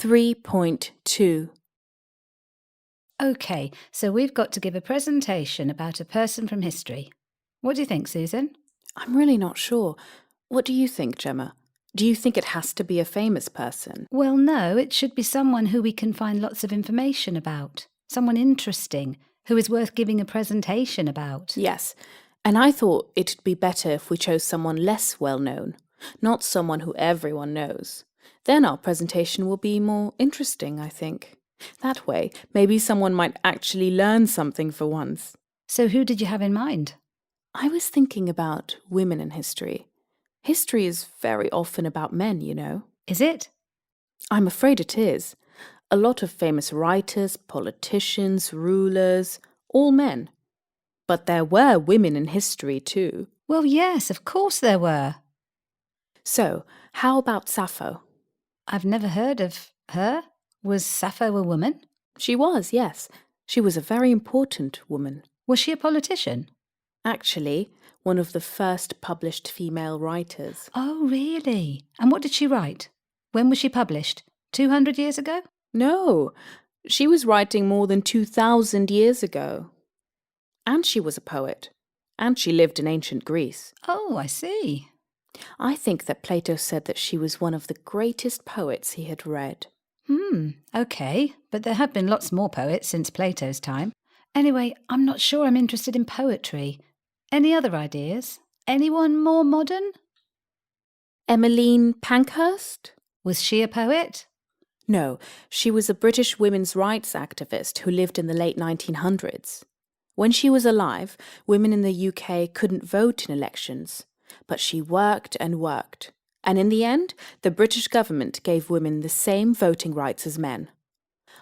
3.2. OK, so we've got to give a presentation about a person from history. What do you think, Susan? I'm really not sure. What do you think, Gemma? Do you think it has to be a famous person? Well, no, it should be someone who we can find lots of information about. Someone interesting, who is worth giving a presentation about. Yes, and I thought it'd be better if we chose someone less well-known, not someone who everyone knows. Then our presentation will be more interesting, I think. That way, maybe someone might actually learn something for once. So who did you have in mind? I was thinking about women in history. History is very often about men, you know. Is it? I'm afraid it is. A lot of famous writers, politicians, rulers, all men. But there were women in history too. Well, yes, of course there were. So, how about Sappho? I've never heard of her. Was Sappho a woman? She was, yes. She was a very important woman. Was she a politician? Actually, one of the first published female writers. Oh, really? And what did she write? When was she published? 200 years ago? No, she was writing more than 2,000 years ago. And she was a poet. And she lived in ancient Greece. Oh, I see. I think that Plato said that she was one of the greatest poets he had read. OK, but there have been lots more poets since Plato's time. Anyway, I'm not sure I'm interested in poetry. Any other ideas? Anyone more modern? Emmeline Pankhurst? Was she a poet? No, she was a British women's rights activist who lived in the late 1900s. When she was alive, women in the UK couldn't vote in elections, but she worked and worked. And in the end, the British government gave women the same voting rights as men.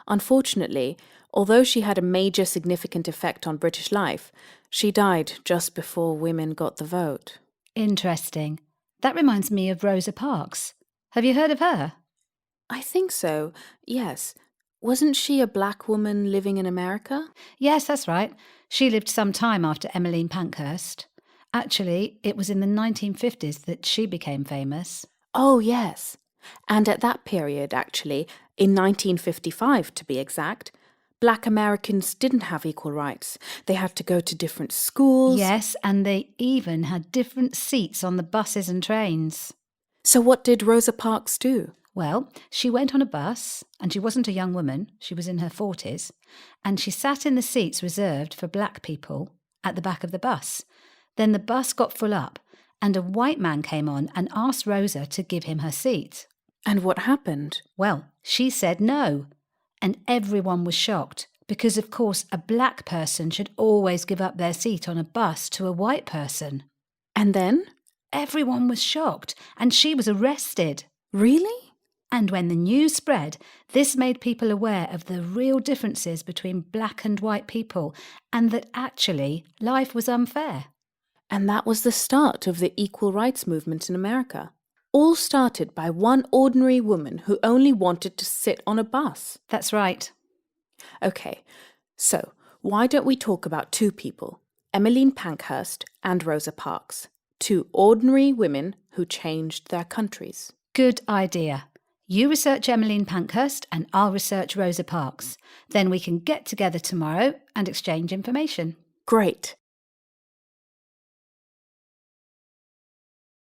Unfortunately, although she had a major significant effect on British life, she died just before women got the vote. Interesting. That reminds me of Rosa Parks. Have you heard of her? I think so, yes. Wasn't she a black woman living in America? Yes, that's right. She lived some time after Emmeline Pankhurst. Actually, it was in the 1950s that she became famous. Oh, yes. And at that period, actually, in 1955 to be exact, black Americans didn't have equal rights. They had to go to different schools. Yes, and they even had different seats on the buses and trains. So what did Rosa Parks do? Well, she went on a bus, and she wasn't a young woman, she was in her 40s, and she sat in the seats reserved for black people at the back of the bus. Then the bus got full up, and a white man came on and asked Rosa to give him her seat. And what happened? Well, she said no, and everyone was shocked, because of course a black person should always give up their seat on a bus to a white person. And then? Everyone was shocked, and she was arrested. Really? And when the news spread, this made people aware of the real differences between black and white people, and that actually life was unfair. And that was the start of the equal rights movement in America. All started by one ordinary woman who only wanted to sit on a bus. That's right. Okay, so why don't we talk about two people, Emmeline Pankhurst and Rosa Parks, two ordinary women who changed their countries. Good idea. You research Emmeline Pankhurst and I'll research Rosa Parks. Then we can get together tomorrow and exchange information. Great.